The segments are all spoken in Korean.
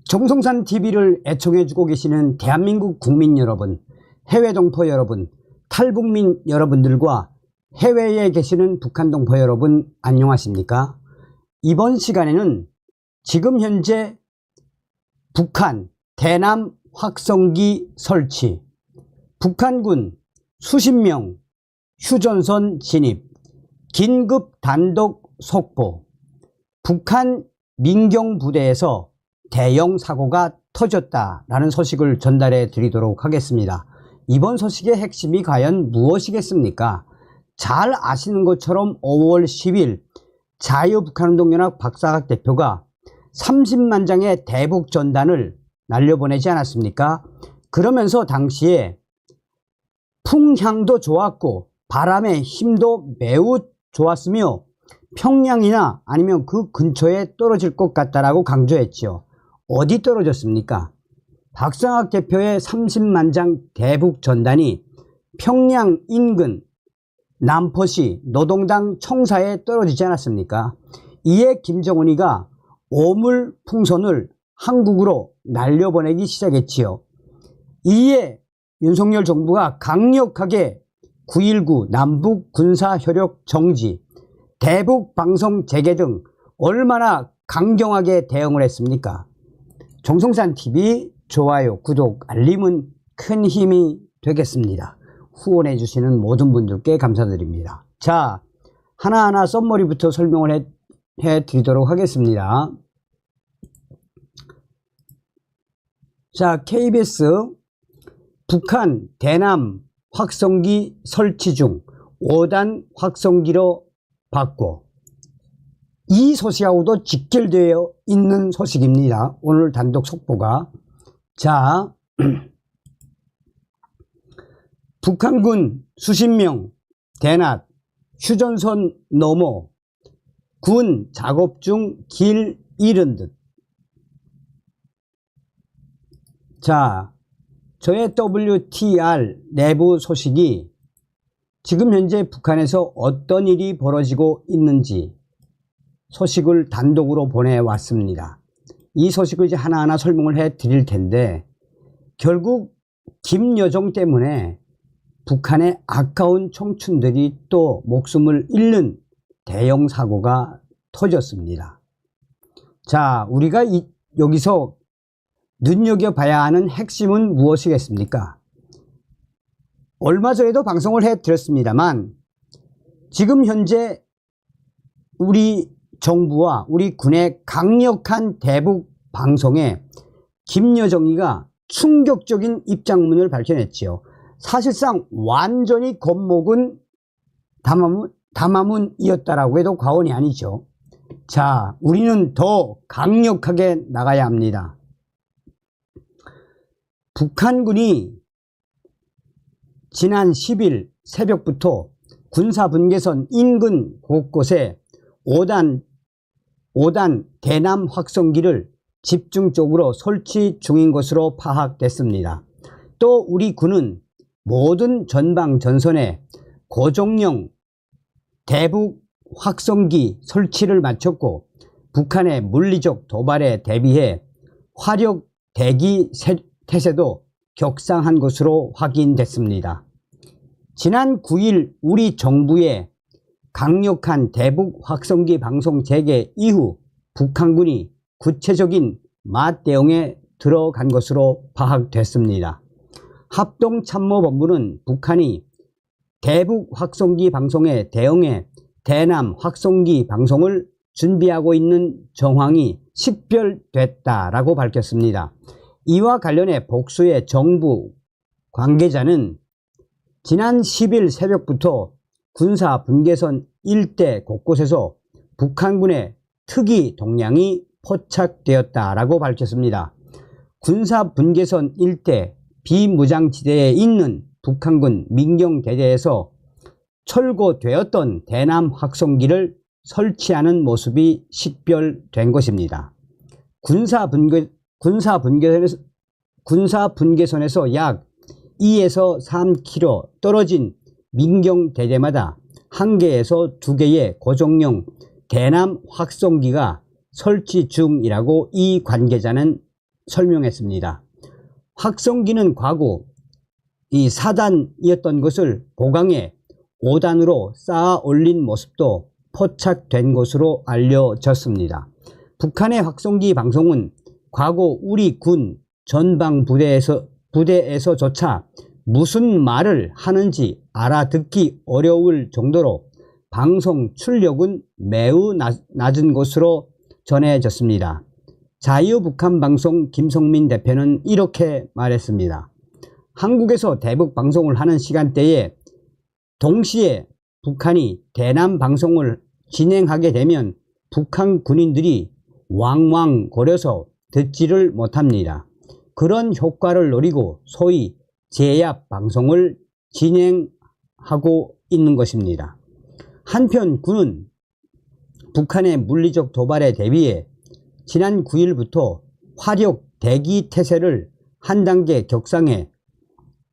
정성산 TV를 애청해주고 계시는 대한민국 국민 여러분, 해외 동포 여러분, 탈북민 여러분들과 해외에 계시는 북한 동포 여러분 안녕하십니까? 이번 시간에는 지금 현재 북한 대남 확성기 설치, 북한군 수십 명 휴전선 진입, 긴급 단독 속보, 북한 민경부대에서 대형 사고가 터졌다라는 소식을 전달해 드리도록 하겠습니다. 이번 소식의 핵심이 과연 무엇이겠습니까? 잘 아시는 것처럼 5월 10일 자유북한운동연합 박사각 대표가 30만 장의 대북 전단을 날려보내지 않았습니까? 그러면서 당시에 풍향도 좋았고 바람의 힘도 매우 좋았으며 평양이나 아니면 그 근처에 떨어질 것 같다라고 강조했지요. 어디 떨어졌습니까? 박사각 대표의 30만 장 대북 전단이 평양 인근 남포시 노동당 청사에 떨어지지 않았습니까? 이에 김정은이가 오물풍선을 한국으로 날려보내기 시작했지요. 이에 윤석열 정부가 강력하게 9.19 남북 군사협력 정지, 대북 방송 재개 등 얼마나 강경하게 대응을 했습니까? 정성산TV 좋아요, 구독, 알림은 큰 힘이 되겠습니다. 후원해 주시는 모든 분들께 감사드립니다. 자, 하나하나 썸머리부터 설명을 해 드리도록 하겠습니다. 자, KBS 북한 대남 확성기 설치 중 5단 확성기로 받고, 이 소식하고도 직결되어 있는 소식입니다. 오늘 단독 속보가. 자, 북한군 수십 명 대낮 휴전선 넘어 군 작업 중 길 잃은 듯. 자, 저의 WTR 내부 소식이 지금 현재 북한에서 어떤 일이 벌어지고 있는지 소식을 단독으로 보내왔습니다. 이 소식을 이제 하나하나 설명을 해 드릴 텐데, 결국 김여정 때문에 북한의 아까운 청춘들이 또 목숨을 잃는 대형 사고가 터졌습니다. 자, 우리가 여기서 눈여겨봐야 하는 핵심은 무엇이겠습니까? 얼마 전에도 방송을 해드렸습니다만, 지금 현재 우리 정부와 우리 군의 강력한 대북 방송에 김여정이가 충격적인 입장문을 밝혀냈지요. 사실상 완전히 겉목은 담화문이었다라고 해도 과언이 아니죠. 자, 우리는 더 강력하게 나가야 합니다. 북한군이 지난 10일 새벽부터 군사분계선 인근 곳곳에 5단 대남 확성기를 집중적으로 설치 중인 것으로 파악됐습니다. 또 우리 군은 모든 전방 전선에 고정형 대북 확성기 설치를 마쳤고, 북한의 물리적 도발에 대비해 화력 대기 태세도 격상한 것으로 확인됐습니다. 지난 9일 우리 정부의 강력한 대북 확성기 방송 재개 이후 북한군이 구체적인 맞대응에 들어간 것으로 파악됐습니다. 합동참모본부는 북한이 대북 확성기 방송에 대응해 대남 확성기 방송을 준비하고 있는 정황이 식별됐다라고 밝혔습니다. 이와 관련해 복수의 정부 관계자는 지난 10일 새벽부터 군사 분계선 일대 곳곳에서 북한군의 특이 동향이 포착되었다라고 밝혔습니다. 군사 분계선 일대 비무장지대에 있는 북한군 민경대대에서 철거되었던 대남 확성기를 설치하는 모습이 식별된 것입니다. 군사 분계선에서 약 2에서 3km 떨어진 민경대대마다 1개에서 2개의 고정형 대남 확성기가 설치 중이라고 이 관계자는 설명했습니다. 확성기는 과거 이 4단이었던 것을 보강해 5단으로 쌓아 올린 모습도 포착된 것으로 알려졌습니다. 북한의 확성기 방송은 과거 우리 군 전방 부대에서조차 무슨 말을 하는지 알아듣기 어려울 정도로 방송 출력은 매우 낮은 것으로 전해졌습니다. 자유북한방송 김성민 대표는 이렇게 말했습니다. 한국에서 대북 방송을 하는 시간대에 동시에 북한이 대남 방송을 진행하게 되면 북한 군인들이 왕왕거려서 듣지를 못합니다. 그런 효과를 노리고 소위 제압 방송을 진행하고 있는 것입니다. 한편 군은 북한의 물리적 도발에 대비해 지난 9일부터 화력 대기 태세를 한 단계 격상해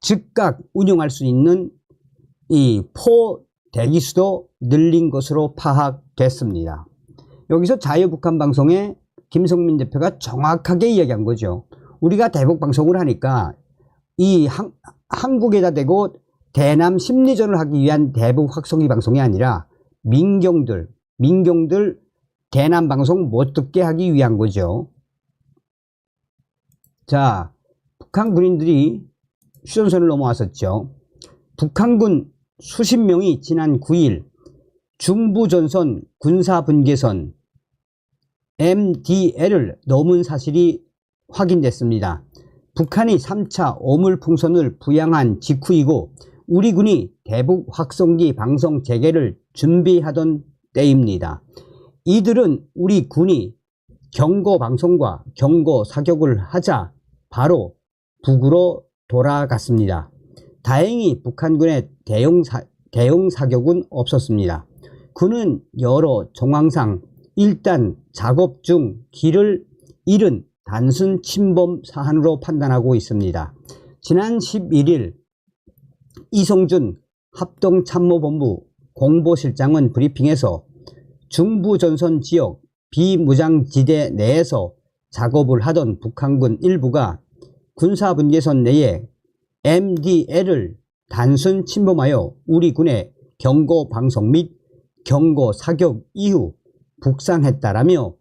즉각 운용할 수 있는 이 포 대기수도 늘린 것으로 파악됐습니다. 여기서 자유북한방송의 김성민 대표가 정확하게 이야기한 거죠. 우리가 대북 방송을 하니까 이 한국에다 대고 대남 심리전을 하기 위한 대북 확성기 방송이 아니라 민경들 대남 방송 못 듣게 하기 위한 거죠. 자, 북한 군인들이 휴전선을 넘어왔었죠. 북한군 수십 명이 지난 9일 중부전선 군사분계선 MDL을 넘은 사실이 확인됐습니다. 북한이 3차 어물풍선을 부양한 직후이고 우리 군이 대북 확성기 방송 재개를 준비하던 때입니다. 이들은 우리 군이 경고 방송과 경고 사격을 하자 바로 북으로 돌아갔습니다. 다행히 북한군의 대형 사격은 없었습니다. 군은 여러 정황상 일단 작업 중 길을 잃은 단순 침범 사안으로 판단하고 있습니다. 지난 11일 이성준 합동참모본부 공보실장은 브리핑에서 중부전선 지역 비무장지대 내에서 작업을 하던 북한군 일부가 군사분계선 내에 MDL을 단순 침범하여 우리 군의 경고 방송 및 경고 사격 이후 북상했다라며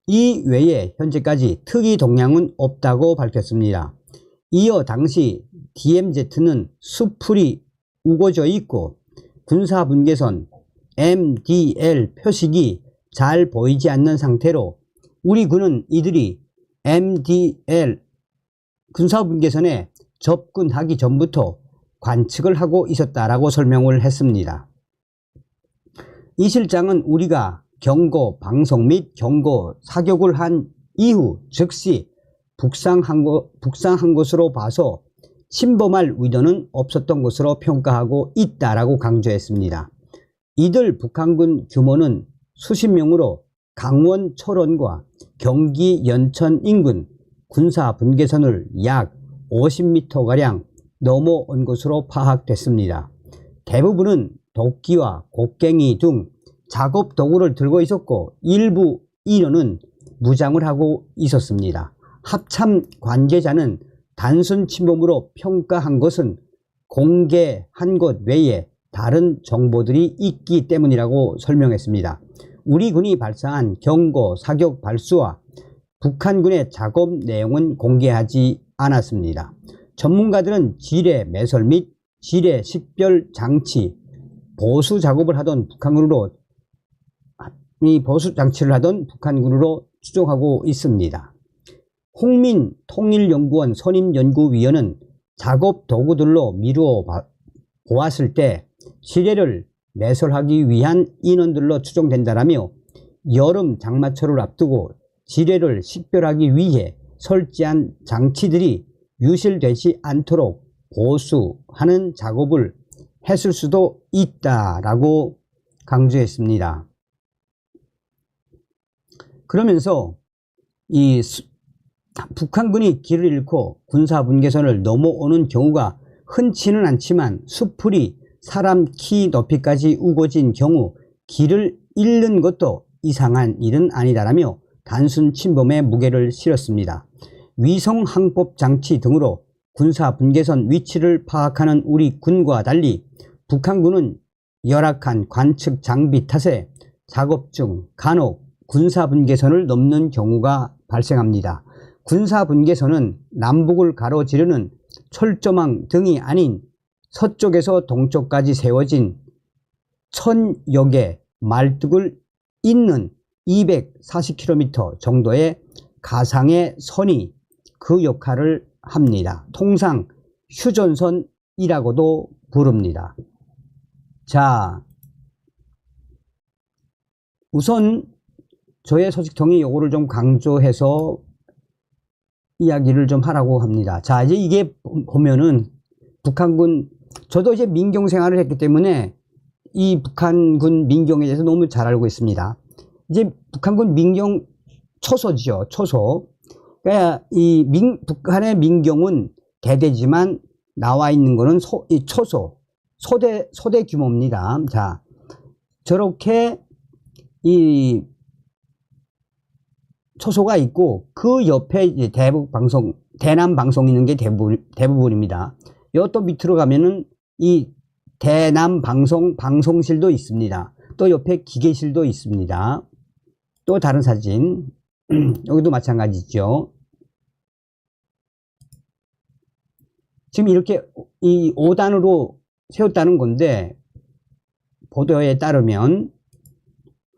이 외에 현재까지 특이 동향은 없다고 밝혔습니다. 이어 당시 DMZ는 수풀이 우거져 있고 군사분계선 MDL 표식이 잘 보이지 않는 상태로 우리 군은 이들이 MDL 군사분계선에 접근하기 전부터 관측을 하고 있었다라고 설명을 했습니다. 이 실장은 우리가 경고 방송 및 경고 사격을 한 이후 즉시 북상한 것으로 봐서 침범할 의도는 없었던 것으로 평가하고 있다라고 강조했습니다. 이들 북한군 규모는 수십 명으로 강원 철원과 경기 연천 인근 군사 분계선을 약 50m가량 넘어온 것으로 파악됐습니다. 대부분은 도끼와 곡괭이 등 작업 도구를 들고 있었고 일부 인원은 무장을 하고 있었습니다. 합참 관계자는 단순 침범으로 평가한 것은 공개한 것 외에 다른 정보들이 있기 때문이라고 설명했습니다. 우리 군이 발사한 경고 사격 발수와 북한군의 작업 내용은 공개하지 않았습니다. 전문가들은 지뢰 매설 및 지뢰 식별 장치 보수 작업을 하던 북한군으로 추정하고 있습니다. 홍민 통일연구원 선임연구위원은 작업 도구들로 미루어 보았을 때 지뢰를 매설하기 위한 인원들로 추정된다라며 여름 장마철을 앞두고 지뢰를 식별하기 위해 설치한 장치들이 유실되지 않도록 보수하는 작업을 했을 수도 있다라고 강조했습니다. 그러면서 이 북한군이 길을 잃고 군사분계선을 넘어오는 경우가 흔치는 않지만 수풀이 사람 키 높이까지 우거진 경우 길을 잃는 것도 이상한 일은 아니다라며 단순 침범에 무게를 실었습니다. 위성 항법 장치 등으로 군사 분계선 위치를 파악하는 우리 군과 달리 북한군은 열악한 관측 장비 탓에 작업 중 간혹 군사 분계선을 넘는 경우가 발생합니다. 군사 분계선은 남북을 가로지르는 철조망 등이 아닌 서쪽에서 동쪽까지 세워진 1000여 개 말뚝을 잇는 240km 정도의 가상의 선이 그 역할을 합니다. 통상 휴전선이라고도 부릅니다. 자, 우선 저의 소식통이 요거를 좀 강조해서 이야기를 좀 하라고 합니다. 자, 이제 이게 보면은 북한군, 저도 이제 민경 생활을 했기 때문에 이 북한군 민경에 대해서 너무 잘 알고 있습니다. 이제 북한군 민경 초소죠, 초소. 그러니까 북한의 민경은 대대지만 나와 있는 거는 이 초소, 소대 규모입니다. 자, 저렇게 이 초소가 있고 그 옆에 이제 대남 방송 있는 게 대부분입니다. 요 또 밑으로 가면은 이 대남 방송실도 있습니다. 또 옆에 기계실도 있습니다. 또 다른 사진 여기도 마찬가지죠. 지금 이렇게 이 5단으로 세웠다는 건데, 보도에 따르면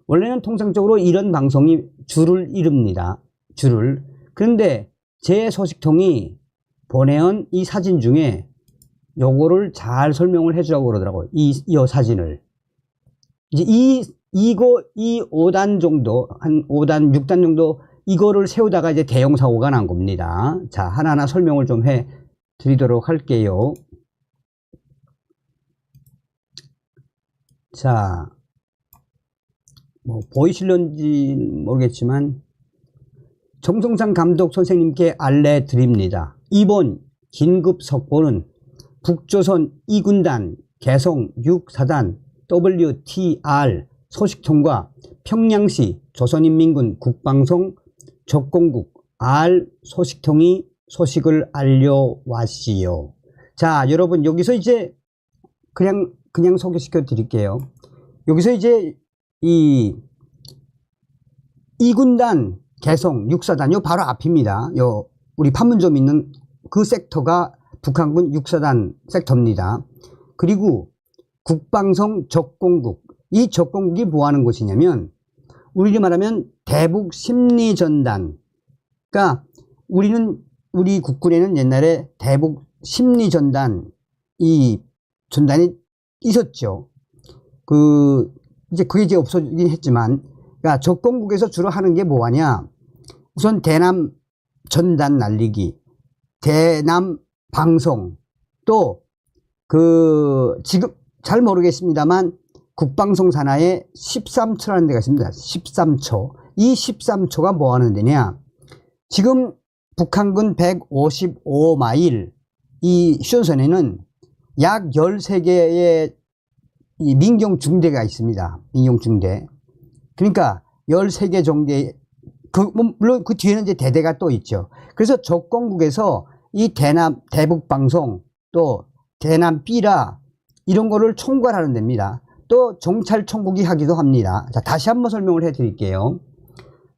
원래는 통상적으로 이런 방송이 줄을 이룹니다. 줄을. 그런데 제 소식통이 보내온 이 사진 중에 요거를 잘 설명을 해주라고 그러더라고요. 이 사진을. 이제 이 5단 정도, 한 5단, 6단 정도 이거를 세우다가 이제 대형 사고가 난 겁니다. 자, 하나하나 설명을 좀 해 드리도록 할게요. 자, 뭐 보이실런지 모르겠지만 정성상 감독 선생님께 알려드립니다. 이번 긴급 속보는 북조선 2군단 개성 6사단 WTR 소식통과 평양시 조선인민군 국방성 적공국 R 소식통이 소식을 알려왔지요. 자, 여러분 여기서 이제 그냥 소개시켜 드릴게요. 여기서 이제 이 2군단 개성 6사단 요 바로 앞입니다. 요 우리 판문점 있는 그 섹터가 북한군 6사단 섹터입니다. 그리고 국방성 적공국, 이 적공국이 뭐 하는 곳이냐면 우리로 말하면 대북 심리전단. 그러니까 우리 국군에는 옛날에 대북 심리전단 이 전단이 있었죠. 이제 그게 이제 없어지긴 했지만, 그러니까 적공국에서 주로 하는 게 뭐하냐. 우선 대남 전단 날리기, 대남 방송, 또 지금 잘 모르겠습니다만 국방성 산하에 13초라는 데가 있습니다. 13초. 이 13초가 뭐 하는 데냐. 지금 북한군 155마일 이 휴전선에는 약 13개의 이 민경중대가 있습니다. 민경중대. 그러니까 13개 정도의, 물론 그 뒤에는 이제 대대가 또 있죠. 그래서 적공국에서 이 대북방송, 또 대남 삐라, 이런 거를 총괄하는 데입니다. 또 정찰총국이 하기도 합니다. 자, 다시 한번 설명을 해 드릴게요.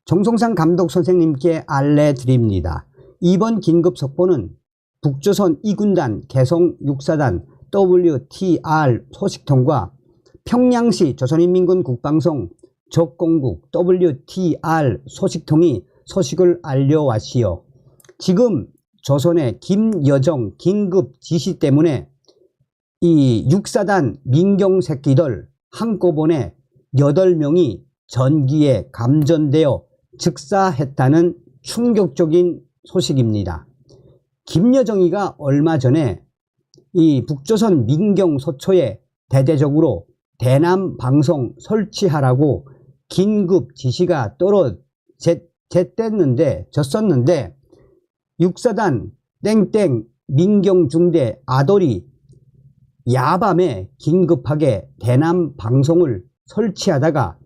정성상 감독 선생님께 알려드립니다. 이번 긴급 속보는 북조선 2군단 개성 6사단 WTR 소식통과 평양시 조선인민군 국방성 적공국 WTR 소식통이 소식을 알려왔시요. 지금 조선의 김여정 긴급 지시 때문에 이 6사단 민경 새끼들 한꺼번에 8명이 전기에 감전되어 즉사했다는 충격적인 소식입니다. 김여정이가 얼마 전에 이 북조선 민경 소초에 대대적으로 대남 방송 설치하라고 긴급 지시가 졌었는데 6사단 땡땡 민경중대 아돌이 야밤에 긴급하게 대남 방송을 설치하다가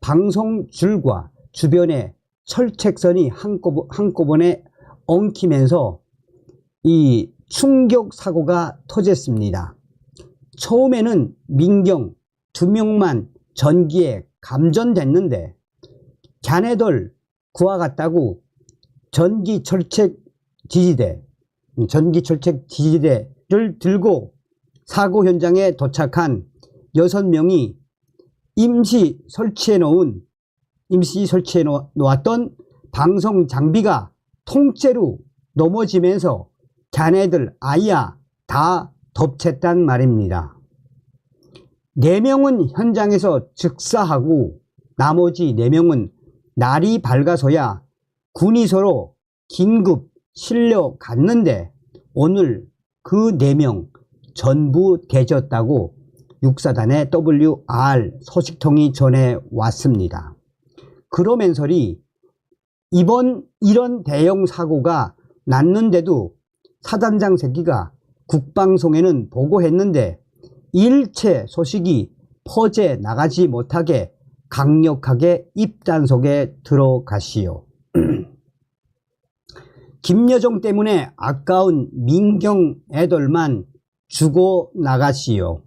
방송줄과 주변에 철책선이 한꺼번에 엉키면서 이 충격 사고가 터졌습니다. 처음에는 민경 2명만 전기에 감전됐는데 자네들 구화 같다고 전기철책 지지대를 들고 사고 현장에 도착한 6명이 임시 설치해 놓았던 방송 장비가 통째로 넘어지면서 자네들 아야 다 덮쳤단 말입니다. 4명은 현장에서 즉사하고 나머지 4명은 날이 밝아서야 군의소로 긴급 실려갔는데 오늘 그 4명 전부 대졌다고 육사단의 WR 소식통이 전해왔습니다. 그러면서리 이번 이런 대형 사고가 났는데도 사단장 새끼가 국방송에는 보고했는데 일체 소식이 퍼져 나가지 못하게 강력하게 입단속에 들어가시오. 김여정 때문에 아까운 민경 애들만 주고 나가시오.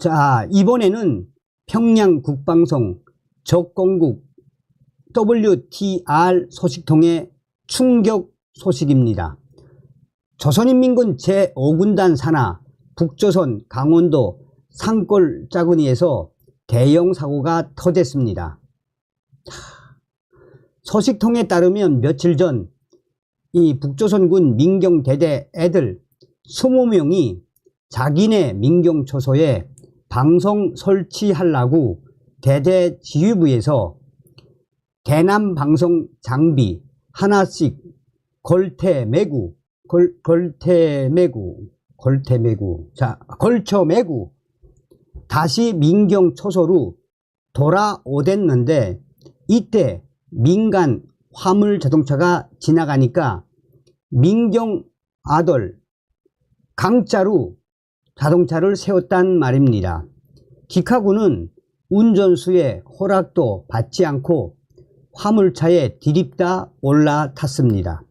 자, 이번에는 평양 국방송 적공국 WTR 소식통의 충격 소식입니다. 조선인민군 제5군단 산하 북조선 강원도 산골짜구니에서 대형 사고가 터졌습니다. 소식통에 따르면 며칠 전 이 북조선군 민경대대 애들 20명이 자기네 민경초소에 방송 설치하려고 대대 지휘부에서 대남 방송 장비 하나씩 걸쳐 메고 다시 민경초소로 돌아오댔는데 이때 민간 화물 자동차가 지나가니까 민경 아들 강자로 자동차를 세웠단 말입니다. 기카군은 운전수의 허락도 받지 않고 화물차에 디립다 올라탔습니다.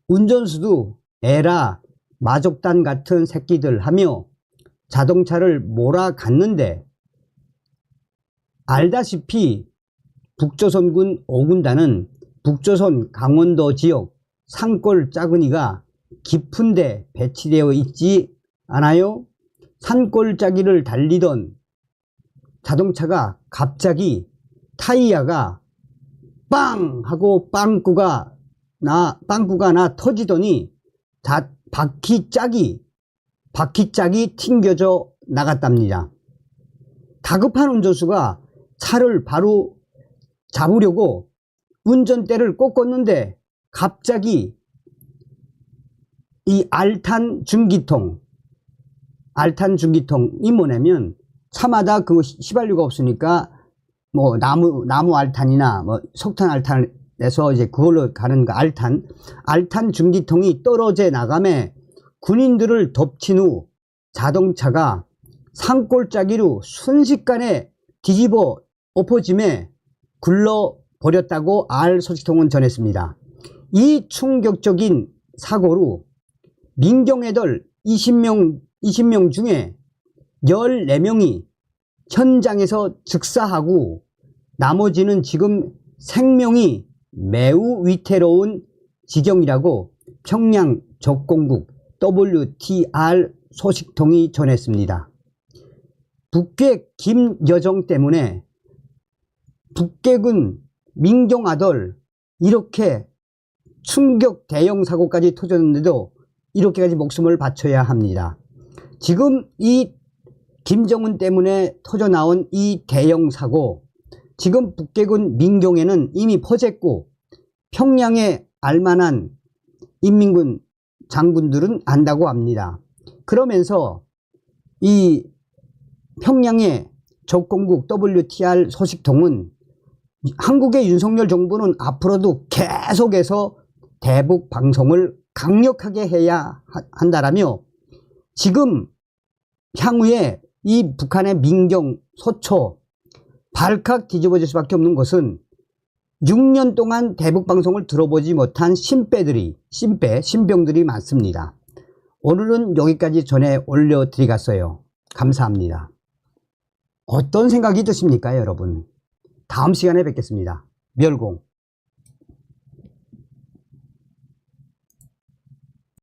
운전수도 에라 마족단 같은 새끼들 하며 자동차를 몰아갔는데 알다시피 북조선군 5군단은 북조선 강원도 지역 산골짜구니가 깊은데 배치되어 있지 않아요? 산골짜기를 달리던 자동차가 갑자기 타이야가 빵 하고 빵꾸가 나 터지더니 바퀴짝이 튕겨져 나갔답니다. 다급한 운전수가 차를 바로 잡으려고 운전대를 꺾었는데 갑자기 이 알탄 중기통이 뭐냐면 차마다 그 휘발유가 없으니까 뭐 나무 알탄이나 뭐 석탄 알탄에서 이제 그걸로 가는 그 알탄 중기통이 떨어져 나가며 군인들을 덮친 후 자동차가 산골짜기로 순식간에 뒤집어 엎어짐에 굴러버렸다고 R 소식통은 전했습니다. 이 충격적인 사고로 민경애들 20명 중에 14명이 현장에서 즉사하고 나머지는 지금 생명이 매우 위태로운 지경이라고 평양 적공국 WTR 소식통이 전했습니다. 북괴 김여정 때문에 북괴군 민경아들 이렇게 충격 대형 사고까지 터졌는데도 이렇게까지 목숨을 바쳐야 합니다. 지금 이 김정은 때문에 터져나온 이 대형 사고, 지금 북괴군 민경에는 이미 퍼졌고 평양에 알만한 인민군 장군들은 안다고 합니다. 그러면서 이 평양의 적공국 WTR 소식통은 한국의 윤석열 정부는 앞으로도 계속해서 대북 방송을 강력하게 해야 한다라며 지금 향후에 이 북한의 민경, 소초 발칵 뒤집어질 수밖에 없는 것은 6년 동안 대북방송을 들어보지 못한 신병들이 많습니다. 오늘은 여기까지 전해 올려드리겠어요. 감사합니다. 어떤 생각이 드십니까, 여러분? 다음 시간에 뵙겠습니다. 멸공.